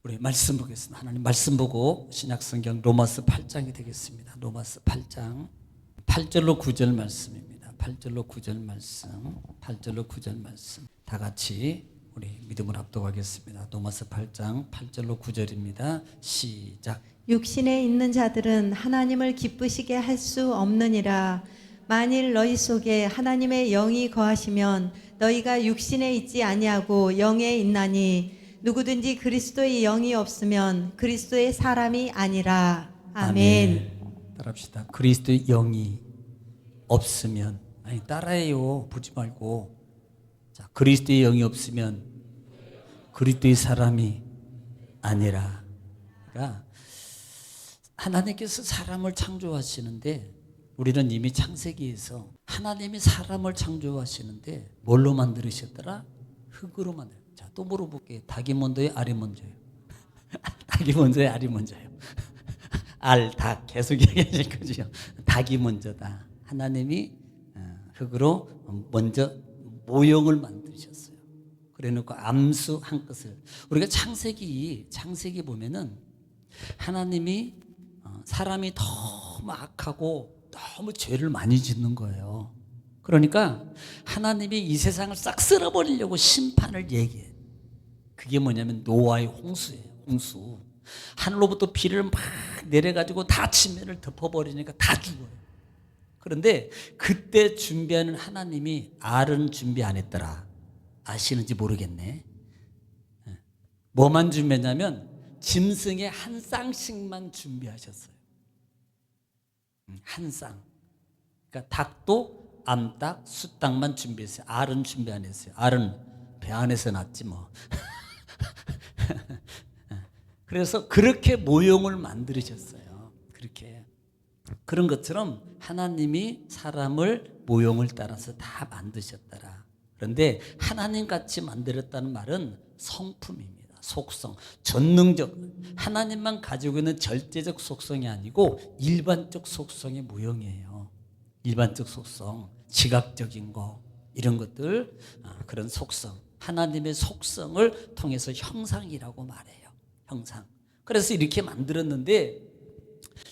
우리 말씀 보겠습니다. 하나님 말씀 보고 신약성경 로마서 8장이 되겠습니다. 로마서 8장 8절로 9절 말씀입니다. 8절로 9절 말씀, 8절로 9절 말씀 다 같이 우리 믿음을 압도하겠습니다. 로마서 8장 8절로 9절입니다. 시작. 육신에 있는 자들은 하나님을 기쁘시게 할 수 없느니라. 만일 너희 속에 하나님의 영이 거하시면 너희가 육신에 있지 아니하고 영에 있나니 누구든지 그리스도의 영이 없으면 그리스도의 사람이 아니라. 아멘. 따라합시다. 그리스도의 영이 없으면, 아니 따라해요. 보지 말고. 자, 그리스도의 영이 없으면 그리스도의 사람이 아니라. 그러니까 하나님께서 사람을 창조하시는데, 우리는 이미 창세기에서 하나님이 사람을 창조하시는데 뭘로 만들으셨더라? 흙으로 만들. 자, 또 물어볼게요. 닭이 먼저요, 알이 먼저요? 닭이 먼저요, 알이 먼저요? 알, 닭 계속 얘기하실 거죠. 닭이 먼저다. 하나님이 흙으로 먼저 모형을 만드셨어요. 그래놓고 암수 한 것을, 우리가 창세기 보면은 하나님이 사람이 너무 악하고 너무 죄를 많이 짓는 거예요. 그러니까 하나님이 이 세상을 싹 쓸어버리려고 심판을 얘기해. 그게 뭐냐면 노아의 홍수예요. 홍수. 하늘로부터 비를 막 내려가지고 다 지면을 덮어버리니까 다 죽어요. 그런데 그때 준비하는 하나님이 알은 준비 안 했더라. 아시는지 모르겠네. 뭐만 준비했냐면 짐승의 한 쌍씩만 준비하셨어요. 한 쌍. 그러니까 닭도 암닭, 수닭만 준비했어요. 알은 준비 안 했어요. 알은 배 안에서 낳지 뭐. 그래서 그렇게 모형을 만들으셨어요. 그렇게. 그런 것처럼 하나님이 사람을 모형을 따라서 다 만드셨더라. 그런데 하나님같이 만들었다는 말은 성품입니다. 속성, 전능적, 하나님만 가지고 있는 절대적 속성이 아니고 일반적 속성의 모형이에요. 일반적 속성, 지각적인 거, 이런 것들, 그런 속성, 하나님의 속성을 통해서 형상이라고 말해요. 형상. 그래서 이렇게 만들었는데,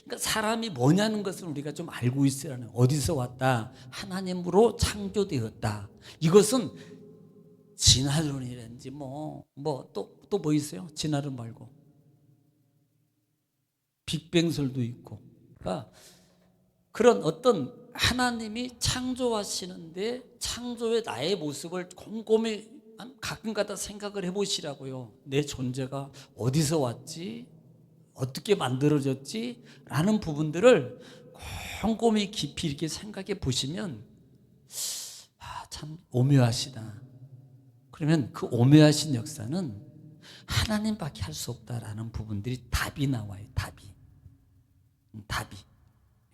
그러니까 사람이 뭐냐는 것을 우리가 좀 알고 있어야 하는, 어디서 왔다? 하나님으로 창조되었다. 이것은 진화론이라든지 또 뭐 있어요? 진화론 말고 빅뱅설도 있고. 그러니까 그런 어떤 하나님이 창조하시는데 창조의 나의 모습을 곰곰이 가끔가다 생각을 해보시라고요. 내 존재가 어디서 왔지? 어떻게 만들어졌지? 라는 부분들을 곰곰이 깊이 이렇게 생각해 보시면 참 오묘하시다. 그러면 그 오묘하신 역사는 하나님밖에 할 수 없다라는 부분들이 답이 나와요. 답이.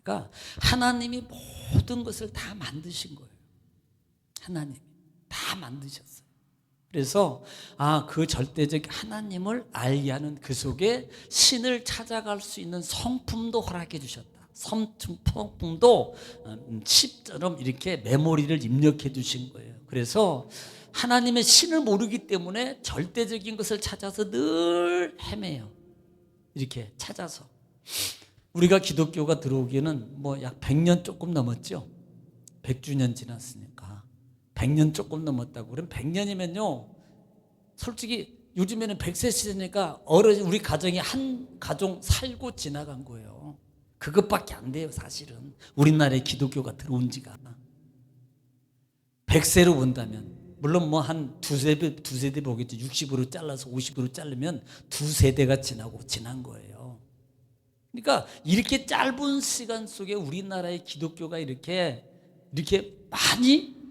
그러니까 하나님이 모든 것을 다 만드신 거예요. 하나님이 다 만드셨어요. 그래서 그 절대적 하나님을 알게 하는 그 속에 신을 찾아갈 수 있는 성품도 허락해 주셨다. 성품도 칩처럼 이렇게 메모리를 입력해 주신 거예요. 그래서 하나님의 신을 모르기 때문에 절대적인 것을 찾아서 늘 헤매요. 이렇게 찾아서. 우리가 기독교가 들어오기에는 약 100년 조금 넘었죠. 100주년 지났으니까 100년 조금 넘었다고. 그럼 100년이면요 솔직히 요즘에는 100세 시대니까 우리 가정이 한 가정 살고 지나간 거예요. 그것밖에 안 돼요. 사실은 우리나라에 기독교가 들어온 지가. 100세로 본다면 물론 한 두세대 보겠죠. 60으로 잘라서 50으로 자르면 두세대가 지난 거예요. 그러니까 이렇게 짧은 시간 속에 우리나라의 기독교가 이렇게 많이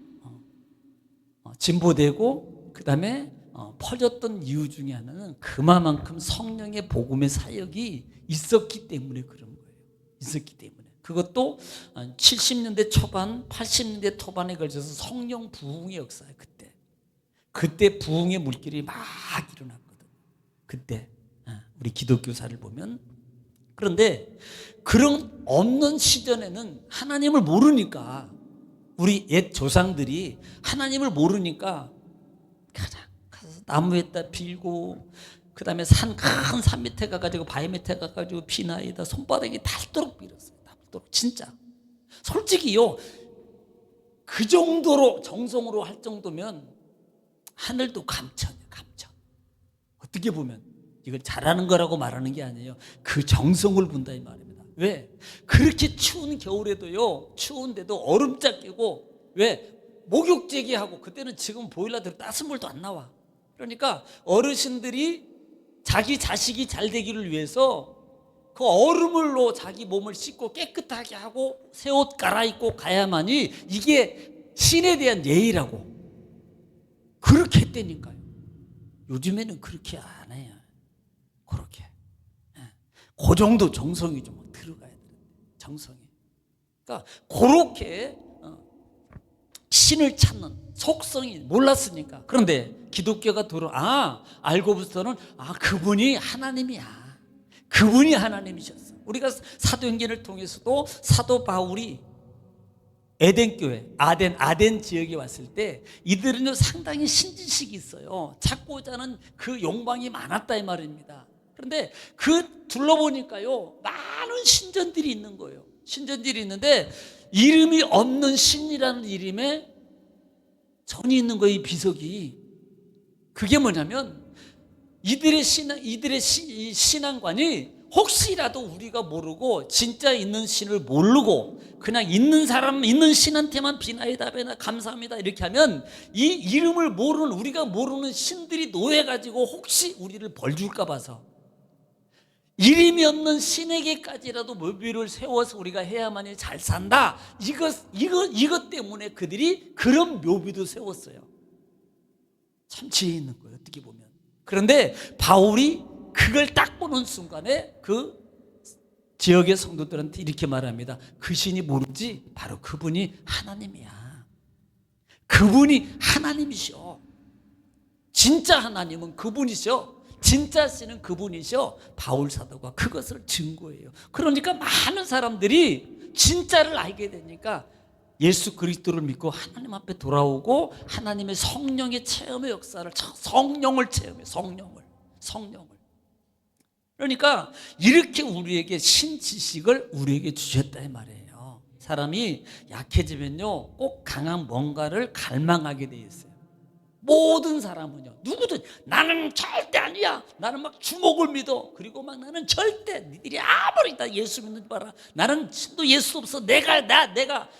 진보되고 그다음에 퍼졌던 이유 중에 하나는 그만큼 성령의 복음의 사역이 있었기 때문에 그런 거예요. 있었기 때문에. 그것도 70년대 초반, 80년대 초반에 걸쳐서 성령 부흥의 역사예요. 그때 부흥의 물길이 막 일어났거든. 그때 우리 기독교사를 보면. 그런데 그런 없는 시전에는 하나님을 모르니까, 우리 옛 조상들이 하나님을 모르니까 가서 나무에다 빌고 그 다음에 큰 산 밑에 가가지고 바위 밑에 가가지고 비나이다 손바닥이 닳도록 빌었어요. 닳도록. 진짜 솔직히요, 그 정도로 정성으로 할 정도면 하늘도 감천이에요. 감천. 어떻게 보면 이걸 잘하는 거라고 말하는 게 아니에요. 그 정성을 본다 이 말입니다. 왜? 그렇게 추운 겨울에도요, 추운데도 얼음짝 끼고, 왜? 목욕제기하고, 그때는 지금 보일러들 따뜻물도 안 나와. 그러니까 어르신들이 자기 자식이 잘 되기를 위해서 그 얼음물로 자기 몸을 씻고 깨끗하게 하고 새 옷 갈아입고 가야만이 이게 신에 대한 예의라고 그렇게 했다니까요. 요즘에는 그렇게 안 해요. 그렇게. 그 정도 정성이 좀 들어가야 돼요. 정성이. 그러니까 그렇게 신을 찾는 속성이 몰랐으니까. 그런데 기독교가 알고부터는 그분이 하나님이야. 그분이 하나님이셨어. 우리가 사도행전을 통해서도 사도 바울이 에덴교회, 아덴 지역에 왔을 때 이들은 상당히 신지식이 있어요. 찾고자 하는 그 욕망이 많았다 이 말입니다. 그런데 그 둘러보니까요, 많은 신전들이 있는 거예요. 신전들이 있는데 이름이 없는 신이라는 이름에 전이 있는 거예요. 이 비석이. 그게 뭐냐면 이들의 신앙관이 혹시라도 우리가 모르고 진짜 있는 신을 모르고 그냥 있는 신한테만 비나이다베나 감사합니다 이렇게 하면 이 이름을 모르는, 우리가 모르는 신들이 노해가지고 혹시 우리를 벌 줄까 봐서 이름이 없는 신에게까지라도 묘비를 세워서 우리가 해야만이 잘 산다. 이것 때문에 그들이 그런 묘비도 세웠어요. 참 지혜 있는 거예요, 어떻게 보면. 그런데 바울이 그걸 딱 보는 순간에 그 지역의 성도들한테 이렇게 말합니다. 그 신이 모르지? 바로 그분이 하나님이야. 그분이 하나님이셔. 진짜 하나님은 그분이셔. 진짜 신은 그분이셔. 바울 사도가 그것을 증거해요. 그러니까 많은 사람들이 진짜를 알게 되니까 예수 그리스도를 믿고 하나님 앞에 돌아오고 하나님의 성령의 체험의 역사를, 성령을 체험해. 성령을. 그러니까 이렇게 우리에게 신지식을 우리에게 주셨다 이 말이에요. 사람이 약해지면요, 꼭 강한 뭔가를 갈망하게 돼 있어요. 모든 사람은요, 누구든 나는 절대 아니야. 나는 막 주목을 믿어. 그리고 막 나는 절대, 니들이 아무리 다 예수 믿는 봐라. 나는 신도 예수 없어. 내가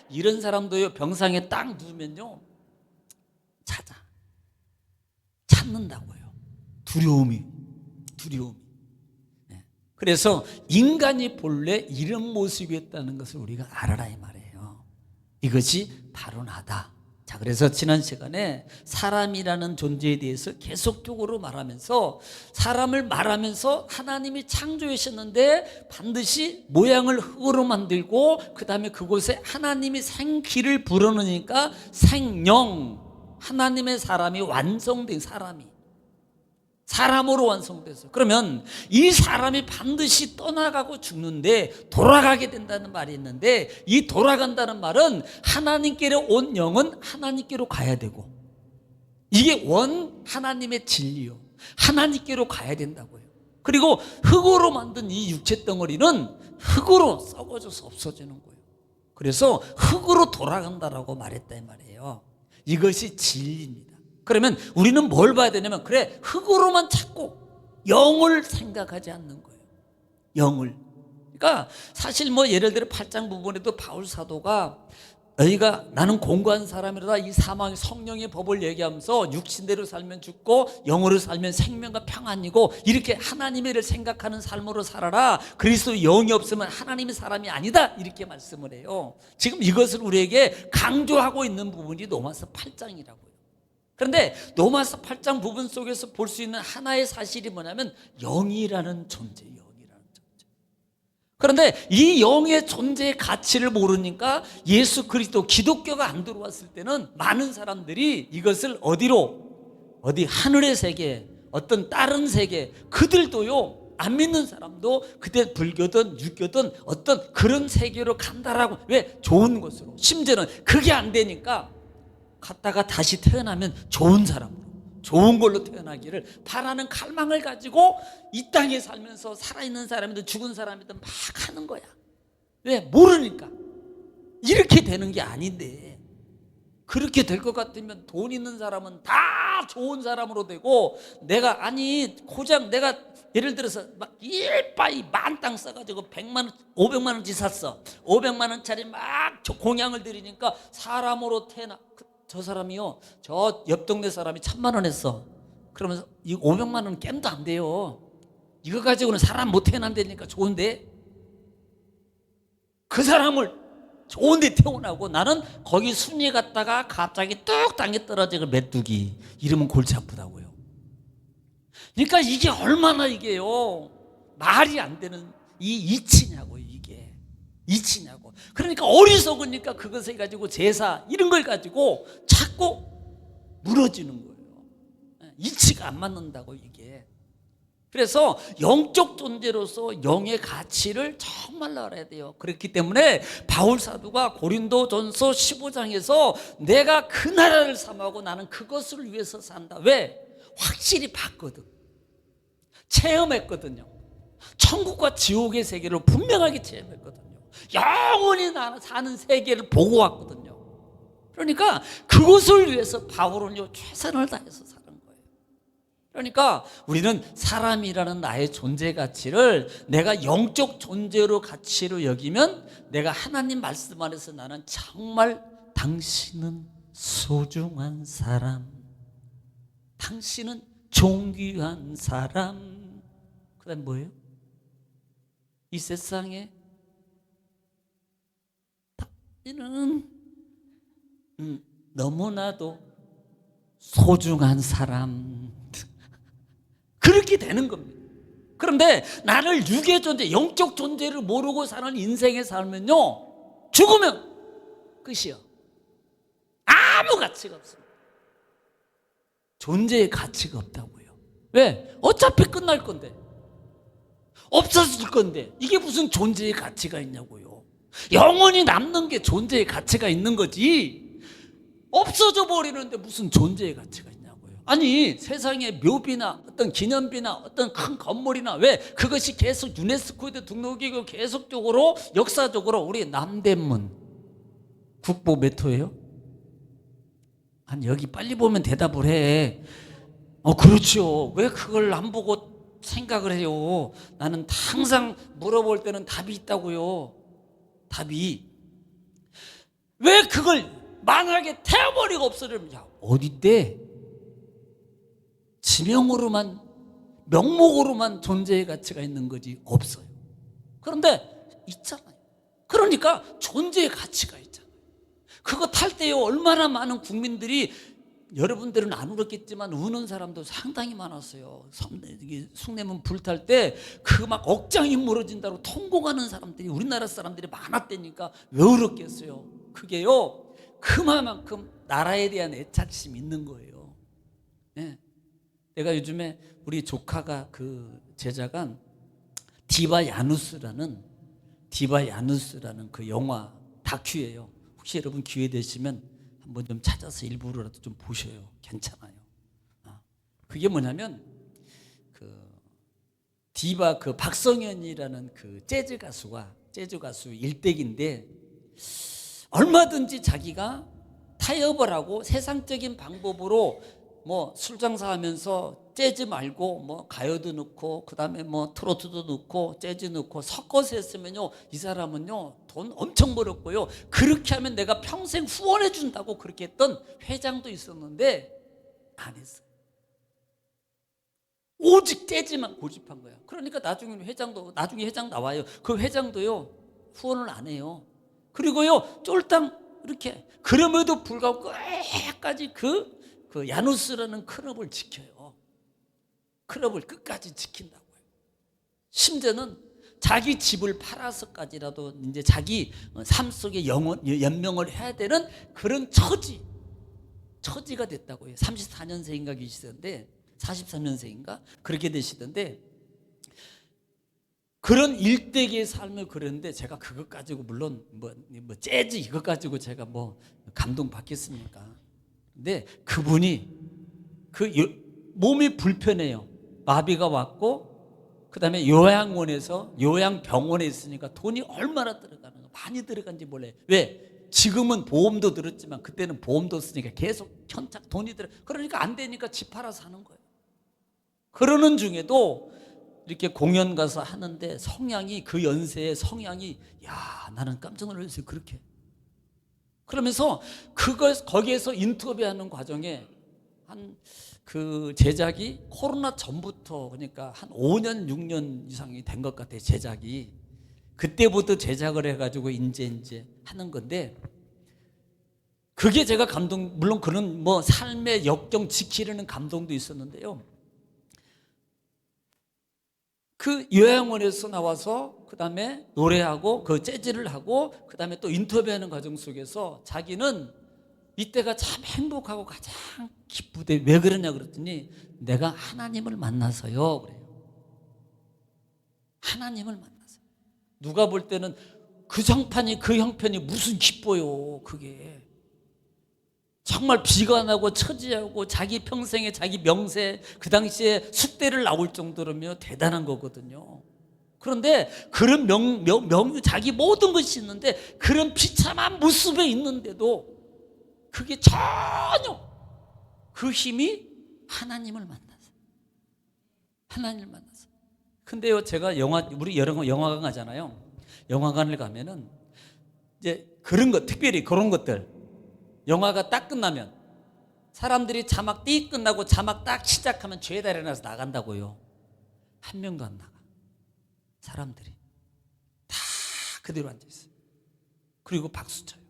이런 사람도요, 병상에 딱 누우면요, 찾는다고요. 두려움이. 그래서 인간이 본래 이런 모습이었다는 것을 우리가 알아라 이 말이에요. 이것이 바로 나다. 자, 그래서 지난 시간에 사람이라는 존재에 대해서 계속적으로 말하면서 하나님이 창조하셨는데 반드시 모양을 흙으로 만들고 그 다음에 그곳에 하나님이 생기를 불어넣으니까 생령, 하나님의 사람이 완성된 사람으로 완성됐어요. 그러면 이 사람이 반드시 떠나가고 죽는데 돌아가게 된다는 말이 있는데, 이 돌아간다는 말은 하나님께로 온 영은 하나님께로 가야 되고, 이게 하나님의 진리요. 하나님께로 가야 된다고요. 그리고 흙으로 만든 이 육체 덩어리는 흙으로 썩어져서 없어지는 거예요. 그래서 흙으로 돌아간다라고 말했다 이 말이에요. 이것이 진리입니다. 그러면 우리는 뭘 봐야 되냐면, 그래, 흙으로만 찾고 영을 생각하지 않는 거예요. 영을. 그러니까 사실 예를 들어 8장 부분에도 바울 사도가 너희가 나는 공고한 사람이라 이 사망의 성령의 법을 얘기하면서 육신대로 살면 죽고 영으로 살면 생명과 평안이고, 이렇게 하나님을 생각하는 삶으로 살아라. 그리스도 영이 없으면 하나님의 사람이 아니다. 이렇게 말씀을 해요. 지금 이것을 우리에게 강조하고 있는 부분이 로마서 8장이라고요. 그런데 로마서 8장 부분 속에서 볼 수 있는 하나의 사실이 뭐냐면 영이라는 존재. 그런데 이 영의 존재의 가치를 모르니까 예수 그리스도, 기독교가 안 들어왔을 때는 많은 사람들이 이것을 어디 하늘의 세계, 어떤 다른 세계, 그들도요, 안 믿는 사람도 그때 불교든 유교든 어떤 그런 세계로 간다라고. 왜? 좋은 것으로. 심지어는 그게 안 되니까 갔다가 다시 태어나면 좋은 사람으로, 좋은 걸로 태어나기를 바라는 갈망을 가지고 이 땅에 살면서 살아있는 사람이든 죽은 사람이든 막 하는 거야. 왜? 모르니까. 이렇게 되는 게 아닌데, 그렇게 될 것 같으면 돈 있는 사람은 다 좋은 사람으로 되고, 내가 고장 내가 예를 들어서 막 일바이 만 땅 써가지고 100만 원, 500만 원치 샀어. 500만 원짜리 막 공양을 드리니까 사람으로 태어나. 저 사람이요, 저 옆 동네 사람이 1000만 원 했어. 그러면서 이 500만 원 깸도 안 돼요. 이거 가지고는 사람 못 태어난다니까. 좋은데 그 사람을 좋은데 태어나고, 나는 거기 순위 갔다가 갑자기 뚝 땅에 떨어지고 메뚜기, 이러면 골치 아프다고요. 그러니까 이게 얼마나 이게요, 말이 안 되는 이 이치냐고. 이게 이치냐고. 그러니까 어리석으니까 그것을 가지고 제사 이런 걸 가지고 자꾸 무너지는 거예요. 이치가 안 맞는다고 이게. 그래서 영적 존재로서 영의 가치를 정말로 알아야 돼요. 그렇기 때문에 바울 사도가 고린도전서 15장에서 내가 그 나라를 삼하고 나는 그것을 위해서 산다. 왜? 확실히 봤거든. 체험했거든요. 천국과 지옥의 세계를 분명하게 체험했거든요. 영원히 나는 사는 세계를 보고 왔거든요. 그러니까 그것을 위해서 바울은요, 최선을 다해서 사는 거예요. 그러니까 우리는 사람이라는 나의 존재 가치를 내가 영적 존재로 가치로 여기면, 내가 하나님 말씀 안에서 나는 정말 당신은 소중한 사람, 당신은 존귀한 사람. 그 다음 뭐예요? 이 세상에 당신은 너무나도 소중한 사람. 그렇게 되는 겁니다. 그런데 나를 육의 존재, 영적 존재를 모르고 사는 인생에 살면요, 죽으면 끝이요. 아무 가치가 없습니다. 존재의 가치가 없다고요. 왜? 어차피 끝날 건데, 없어질 건데, 이게 무슨 존재의 가치가 있냐고요. 영원히 남는 게 존재의 가치가 있는 거지, 없어져 버리는데 무슨 존재의 가치가 있냐고요. 아니, 세상에 묘비나 어떤 기념비나 어떤 큰 건물이나, 왜 그것이 계속 유네스코에도 등록이고 계속적으로 역사적으로, 우리 남대문 국보 몇 호예요? 아니, 여기 빨리 보면 대답을 해. 그렇죠. 왜 그걸 안 보고 생각을 해요? 나는 항상 물어볼 때는 답이 있다고요. 답이. 왜 그걸 만약에 태워버리고 없어지면, 야, 어딨대? 지명으로만, 명목으로만 존재의 가치가 있는 거지 없어요. 그런데 있잖아요. 그러니까 존재의 가치가 있잖아요. 그거 탈 때요, 얼마나 많은 국민들이, 여러분들은 안 울었겠지만 우는 사람도 상당히 많았어요. 숭례문 불 탈 때 그 막 억장이 무너진다고 통곡하는 사람들이, 우리나라 사람들이 많았다니까. 왜 울었겠어요? 그게요, 그만큼 나라에 대한 애착심이 있는 거예요. 네. 내가 요즘에 우리 조카가, 그 제자가 디바 야누스라는 그 영화 다큐예요. 혹시 여러분 기회 되시면 한번 좀 찾아서 일부러라도 좀 보셔요. 괜찮아요. 그게 뭐냐면, 그 디바, 그 박성현이라는 그 재즈 가수 일대기인데, 얼마든지 자기가 타협을 하고 세상적인 방법으로 뭐 술 장사하면서 재즈 말고 뭐 가요도 넣고, 그 다음에 뭐 트로트도 넣고 재즈 넣고 섞어서 했으면요, 이 사람은요 돈 엄청 벌었고요, 그렇게 하면 내가 평생 후원해 준다고 그렇게 했던 회장도 있었는데 안 했어요. 오직 재즈만 고집한 거야. 그러니까 나중에 회장 나와요. 그 회장도요 후원을 안 해요. 그리고요 쫄딱 이렇게. 그럼에도 불구하고 끝까지 그 야누스라는 클럽을 지켜요. 클럽을 끝까지 지킨다고요. 심지어는 자기 집을 팔아서까지라도 이제 자기 삶 속에 연명을 해야 되는 그런 처지가 됐다고요. 34년생인가 계시던데, 43년생인가 그렇게 되시던데, 그런 일대기의 삶을 그렸는데, 제가 그것 가지고 물론 뭐 재즈 이것 가지고 제가 뭐 감동 받겠습니까? 근데 그분이 몸이 불편해요. 마비가 왔고 그다음에 요양병원에 있으니까 돈이 얼마나 들어가는 거, 많이 들어간지 몰라요. 왜? 지금은 보험도 들었지만 그때는 보험도 쓰니까 계속 현착 돈이 들어. 그러니까 안 되니까 집 팔아 사는 거예요. 그러는 중에도 이렇게 공연 가서 하는데 성향이, 그 연세의 성향이, 야, 나는 깜짝 놀랐어요. 그렇게. 그러면서 거기에서 인터뷰하는 과정에 그 제작이 코로나 전부터, 그러니까 한 5년 6년 이상이 된 것 같아요. 제작이. 그때부터 제작을 해가지고 이제 하는 건데, 그게 제가 물론 그런 뭐 삶의 역경 지키려는 감동도 있었는데요. 그 요양원에서 나와서 그 다음에 노래하고 그 재즈를 하고 그 다음에 또 인터뷰하는 과정 속에서 자기는 이때가 참 행복하고 가장 기쁘대. 왜 그러냐 그랬더니 내가 하나님을 만나서요 그래요. 하나님을 만나서. 누가 볼 때는 그 형편이 무슨 기뻐요. 그게 정말 비가 나고 처지하고 자기 평생에 자기 명세, 그 당시에 숫대를 나올 정도로면 대단한 거거든요. 그런데 그런 자기 모든 것이 있는데 그런 비참한 모습에 있는데도 그게 전혀, 그 힘이 하나님을 만나서. 하나님을 만나서. 근데요, 제가 우리 영화관 가잖아요. 영화관을 가면은 이제 그런 것, 특별히 그런 것들, 영화가 딱 끝나면 사람들이 자막 띠 끝나고 자막 딱 시작하면 죄다 일어나서 나간다고요. 한 명도 안 나가. 사람들이 다 그대로 앉아있어요. 그리고 박수 쳐요.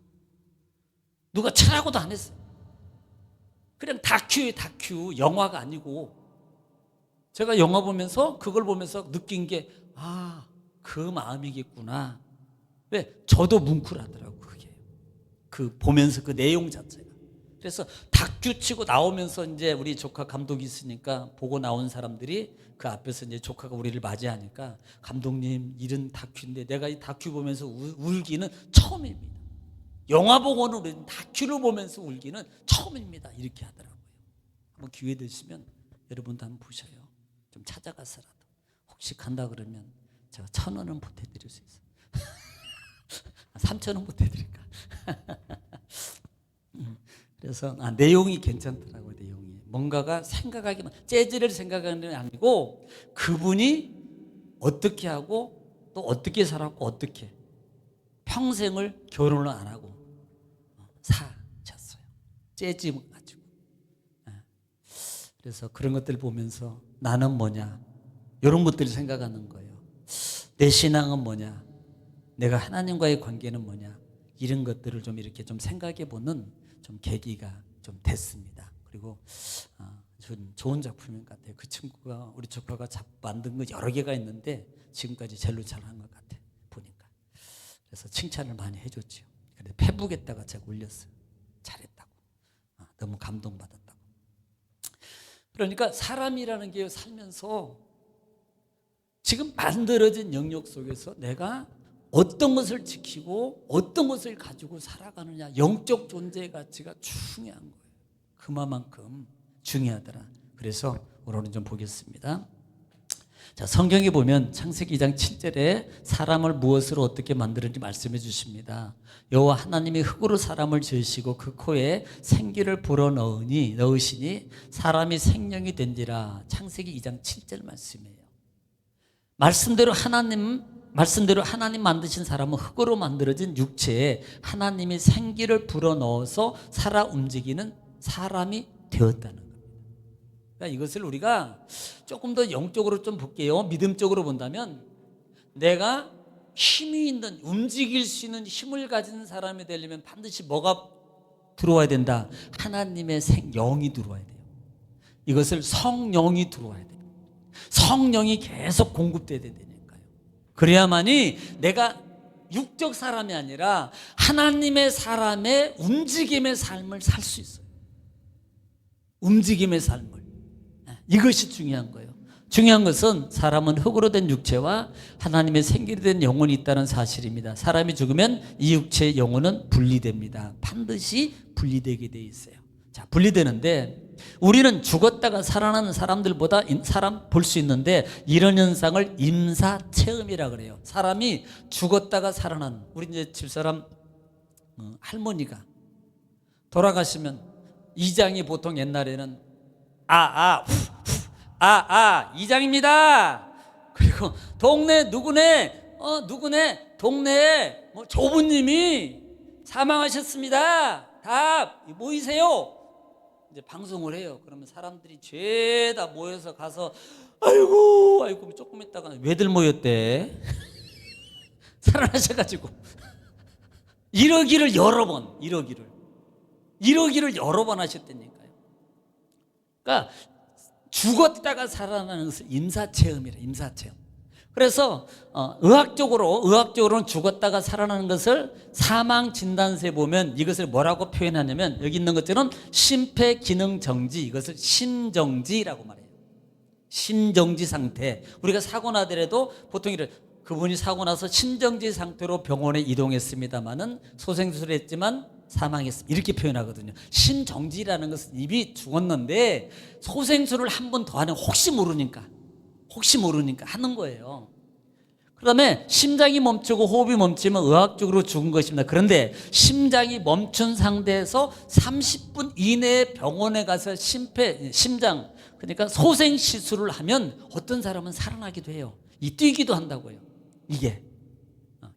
누가 쳐라고도 안 했어요. 그냥 다큐예요. 다큐. 영화가 아니고. 제가 영화 보면서 그걸 보면서 느낀 게, 아, 그 마음이겠구나. 왜? 저도 뭉클하더라고. 그 보면서 그 내용 자체가. 그래서 다큐 치고 나오면서 이제 우리 조카 감독이 있으니까 보고 나온 사람들이 그 앞에서 이제 조카가 우리를 맞이하니까, 감독님, 이런 다큐인데 내가 이 다큐 보면서 울기는 처음입니다. 영화 보고는 우리는 다큐를 보면서 울기는 처음입니다. 이렇게 하더라고요. 한번 기회 되시면 여러분도 한번 보셔요. 좀 찾아가서라도. 혹시 간다 그러면 제가 1,000원은 보태드릴 수 있어요. 3,000원 보태드릴까? 그래서 내용이 괜찮더라고요. 내용이 뭔가가 생각하기만, 재즈를 생각하는 게 아니고 그분이 어떻게 하고 또 어떻게 살았고 어떻게 평생을 결혼을 안 하고 사셨어요. 재즈 가지고. 그래서 그런 것들 보면서 나는 뭐냐, 이런 것들을 생각하는 거예요. 내 신앙은 뭐냐, 내가 하나님과의 관계는 뭐냐, 이런 것들을 좀 이렇게 좀 생각해 보는 좀 계기가 좀 됐습니다. 그리고 좋은 작품인 것 같아요. 그 친구가, 우리 조카가 만든 거 여러 개가 있는데 지금까지 제일로 잘한 것 같아요. 보니까. 그래서 칭찬을 많이 해줬죠. 근데 페북에다가 제가 올렸어요. 잘했다고. 너무 감동받았다고. 그러니까 사람이라는 게 살면서 지금 만들어진 영역 속에서 내가 어떤 것을 지키고 어떤 것을 가지고 살아가느냐, 영적 존재의 가치가 중요한 거예요. 그만큼 중요하더라. 그래서 오늘은 좀 보겠습니다. 자, 성경에 보면 창세기 2장 7절에 사람을 무엇으로 어떻게 만드는지 말씀해 주십니다. 여호와 하나님이 흙으로 사람을 지으시고 그 코에 생기를 불어 넣으시니 사람이 생명이 된지라. 창세기 2장 7절 말씀이에요. 말씀대로 하나님 만드신 사람은 흙으로 만들어진 육체에 하나님이 생기를 불어넣어서 살아 움직이는 사람이 되었다는 겁니다. 그러니까 이것을 우리가 조금 더 영적으로 좀 볼게요. 믿음적으로 본다면 내가 힘이 있는, 움직일 수 있는 힘을 가진 사람이 되려면 반드시 뭐가 들어와야 된다? 하나님의 영이 들어와야 돼요. 이것을 성령이 들어와야 돼요. 성령이 계속 공급돼야 된다니까요. 그래야만이 내가 육적 사람이 아니라 하나님의 사람의 움직임의 삶을 살 수 있어요. 움직임의 삶을. 이것이 중요한 거예요. 중요한 것은 사람은 흙으로 된 육체와 하나님의 생기로 된 영혼이 있다는 사실입니다. 사람이 죽으면 이 육체의 영혼은 분리됩니다. 반드시 분리되게 돼 있어요. 자, 분리되는데 우리는 죽었다가 살아나는 사람들보다 사람 볼 수 있는데 이런 현상을 임사체험이라 그래요. 사람이 죽었다가 살아나는. 우리 이제 집사람 할머니가 돌아가시면 이장이 보통 옛날에는 이장입니다. 그리고 동네 누구네 누구네 동네에 뭐 조부님이 사망하셨습니다. 다 모이세요. 이제 방송을 해요. 그러면 사람들이 죄다 모여서 가서 아이고 조금 있다가 왜들 모였대? 살아나셔가지고 이러기를 여러 번 하셨다니까요. 그러니까 죽었다가 살아나는 것을 임사체험이라. 임사체험. 그래서 의학적으로는 죽었다가 살아나는 것을 사망진단서에 보면 이것을 뭐라고 표현하냐면 여기 있는 것처럼 심폐기능정지, 이것을 심정지라고 말해요. 심정지 상태. 우리가 사고 나더라도 보통 이래 그분이 사고 나서 심정지 상태로 병원에 이동했습니다마는 소생술을 했지만 사망했습니다. 이렇게 표현하거든요. 심정지라는 것은 이미 죽었는데 소생술을 한 번 더 하는 혹시 모르니까 하는 거예요. 그다음에 심장이 멈추고 호흡이 멈추면 의학적으로 죽은 것입니다. 그런데 심장이 멈춘 상태에서 30분 이내에 병원에 가서 심장 그러니까 소생 시술을 하면 어떤 사람은 살아나기도 해요. 뛰기도 한다고요. 이게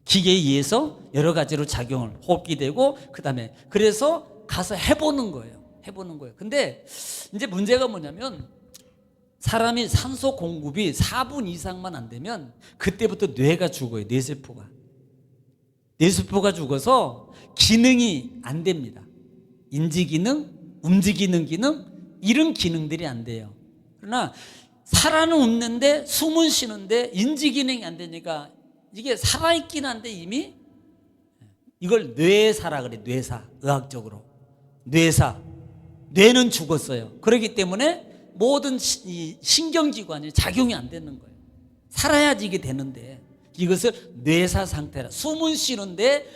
기계에 의해서 여러 가지로 작용을 호흡기 되고 그다음에 그래서 가서 해보는 거예요. 근데 이제 문제가 뭐냐면 사람이 산소 공급이 4분 이상만 안 되면 그때부터 뇌가 죽어요. 뇌세포가 죽어서 기능이 안 됩니다. 인지기능, 움직이는 기능 이런 기능들이 안 돼요. 그러나 살아는 웃는데 숨은 쉬는데 인지기능이 안 되니까 이게 살아있긴 한데 이미 이걸 뇌사라 그래. 뇌사. 의학적으로 뇌는 죽었어요. 그렇기 때문에 모든 신경기관이 작용이 안 되는 거예요. 살아야지 이게 되는데 이것을 뇌사 상태라. 숨은 쉬는데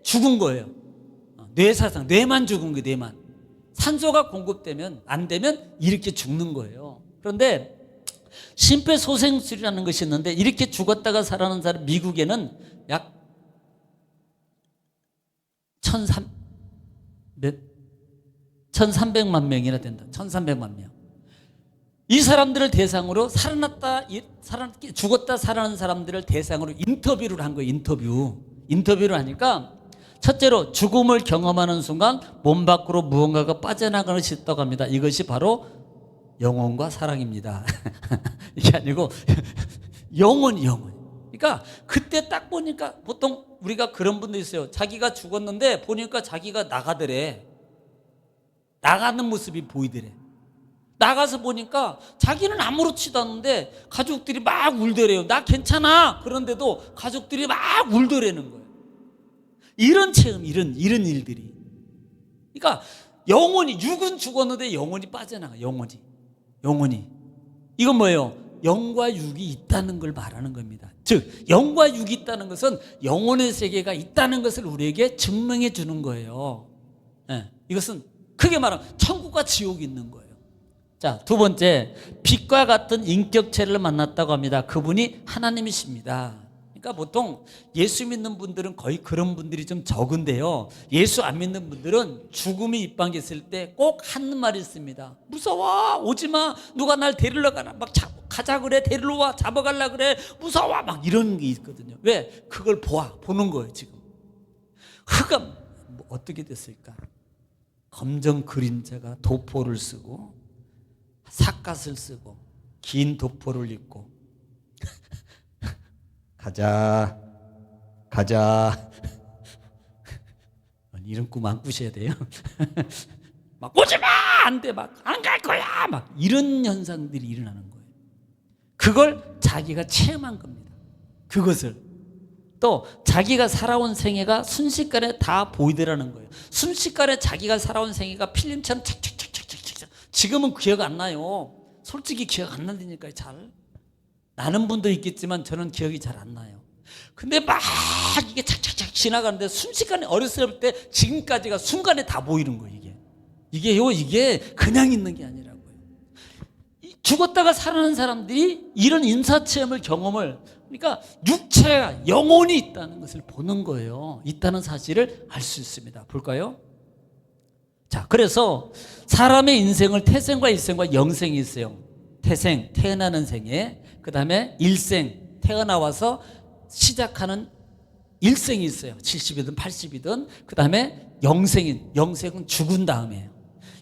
죽은 거예요. 뇌사상, 뇌만 죽은 거예요. 뇌만. 산소가 공급되면 안 되면 이렇게 죽는 거예요. 그런데 심폐소생술이라는 것이 있는데 이렇게 죽었다가 살아나는 사람 미국에는 약 1300만 명이나 된다. 1300만 명. 이 사람들을 대상으로 죽었다 살아난 사람들을 대상으로 인터뷰를 한 거예요. 인터뷰를 하니까 첫째로 죽음을 경험하는 순간 몸 밖으로 무언가가 빠져나가는 것이 있다고 합니다. 이것이 바로 영혼과 사랑입니다. 이게 아니고 영혼. 그러니까 그때 딱 보니까 보통 우리가 그런 분도 있어요. 자기가 죽었는데 보니까 자기가 나가더래. 나가는 모습이 보이더래. 나가서 보니까 자기는 아무렇지도 않은데 가족들이 막 울더래요. 나 괜찮아. 그런데도 가족들이 막 울더래는 거예요. 이런 체험, 이런 일들이. 그러니까 영혼이, 육은 죽었는데 영혼이 빠져나가. 영혼이. 이건 뭐예요? 영과 육이 있다는 걸 말하는 겁니다. 즉 영과 육이 있다는 것은 영혼의 세계가 있다는 것을 우리에게 증명해 주는 거예요. 이것은 크게 말하면 천국과 지옥이 있는 거예요. 자, 두 번째, 빛과 같은 인격체를 만났다고 합니다. 그분이 하나님이십니다. 그러니까 보통 예수 믿는 분들은 거의 그런 분들이 좀 적은데요. 예수 안 믿는 분들은 죽음이 입방했을 때 꼭 하는 말이 있습니다. 무서워, 오지마. 누가 날 데리러 가나. 막 가자 그래, 데리러 와, 잡아갈라 그래, 무서워. 막 이런 게 있거든요. 왜? 그걸 보는 거예요. 지금 흑암 어떻게 됐을까? 검정 그림자가 도포를 쓰고 삿갓을 쓰고 긴 도포를 입고 가자 이런 꿈 안 꾸셔야 돼요. 막 오지마 안돼, 막 안 갈 거야, 막 이런 현상들이 일어나는 거예요. 그걸 자기가 체험한 겁니다. 그것을 또 자기가 살아온 생애가 순식간에 다 보이더라는 거예요. 순식간에 자기가 살아온 생애가 필름처럼 착착착착착착. 지금은 기억 안 나요. 솔직히 기억 안 난다니까요. 잘 나는 분도 있겠지만 저는 기억이 잘 안 나요. 근데 막 이게 착착착 지나가는데 순식간에 어렸을 때 지금까지가 순간에 다 보이는 거예요. 이게 그냥 있는 게 아니라고요. 죽었다가 살아난 사람들이 이런 인사체험을 경험을, 그러니까 육체가 영혼이 있다는 것을 보는 거예요. 있다는 사실을 알 수 있습니다. 볼까요? 자, 그래서 사람의 인생을 태생과 일생과 영생이 있어요. 태생, 태어나는 생에, 그 다음에 일생, 태어나와서 시작하는 일생이 있어요. 70이든 80이든. 그 다음에 영생은 죽은 다음에요.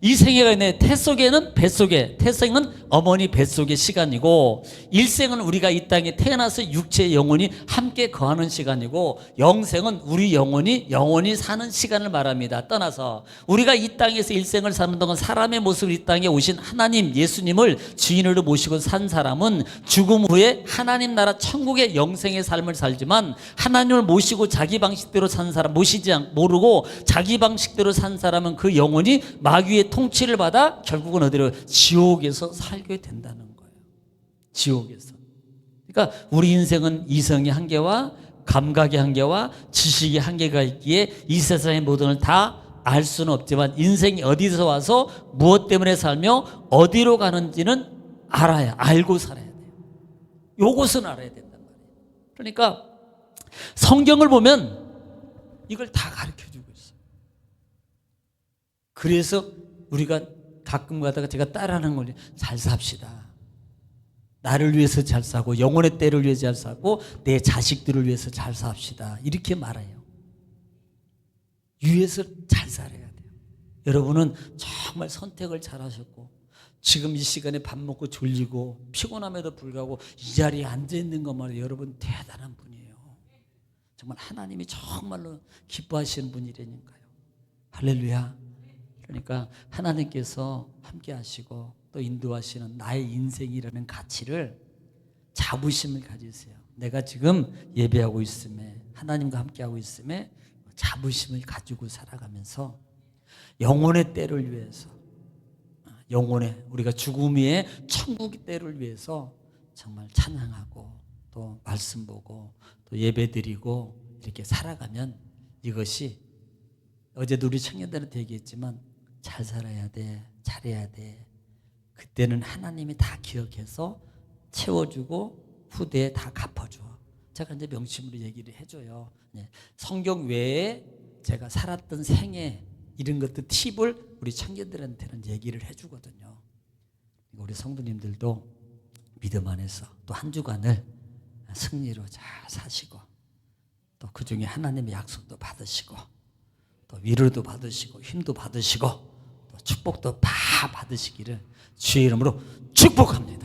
이 생애가 있네. 태속에는 뱃속에, 태생은 어머니 뱃속의 시간이고, 일생은 우리가 이 땅에 태어나서 육체의 영혼이 함께 거하는 시간이고, 영생은 우리 영혼이 사는 시간을 말합니다. 떠나서 우리가 이 땅에서 일생을 사는 동안 사람의 모습으로 이 땅에 오신 하나님 예수님을 주인으로 모시고 산 사람은 죽음 후에 하나님 나라 천국의 영생의 삶을 살지만, 하나님을 모시고 자기 방식대로 산 사람, 모르고 자기 방식대로 산 사람은 그 영혼이 마귀의 통치를 받아 결국은 어디로? 지옥에서 살게 된다는 거예요. 지옥에서. 그러니까 우리 인생은 이성의 한계와 감각의 한계와 지식의 한계가 있기에 이 세상의 모든 걸 다 알 수는 없지만, 인생이 어디서 와서 무엇 때문에 살며 어디로 가는지는 알고 살아야 돼요. 요것은 알아야 된단 말이에요. 그러니까 성경을 보면 이걸 다 가르쳐주고 있어요. 그래서 우리가 가끔 가다가 제가 따라하는 거니, 잘 삽시다. 나를 위해서 잘 사고, 영혼의 때를 위해서 잘 사고, 내 자식들을 위해서 잘 삽시다. 이렇게 말해요. 위해서 잘 살아야 돼요. 여러분은 정말 선택을 잘 하셨고, 지금 이 시간에 밥 먹고 졸리고 피곤함에도 불구하고 이 자리에 앉아 있는 것만으로 여러분 대단한 분이에요. 정말 하나님이 정말로 기뻐하시는 분이라니까요. 할렐루야. 그러니까 하나님께서 함께 하시고 또 인도하시는 나의 인생이라는 가치를, 자부심을 가지세요. 내가 지금 예배하고 있음에, 하나님과 함께하고 있음에 자부심을 가지고 살아가면서 영혼의 때를 위해서, 우리가 죽음 위에 천국의 때를 위해서 정말 찬양하고 또 말씀 보고 또 예배 드리고 이렇게 살아가면, 이것이 어제도 우리 청년들한테 얘기했지만, 잘 살아야 돼, 잘해야 돼. 그때는 하나님이 다 기억해서 채워주고 후대에 다 갚아줘. 제가 이제 명심으로 얘기를 해줘요. 성경 외에 제가 살았던 생애 이런 것들 팁을 우리 청년들한테는 얘기를 해주거든요. 우리 성도님들도 믿음 안에서 또 한 주간을 승리로 잘 사시고, 또 그 중에 하나님의 약속도 받으시고, 또 위로도 받으시고, 힘도 받으시고, 또 축복도 다 받으시기를 주의 이름으로 축복합니다.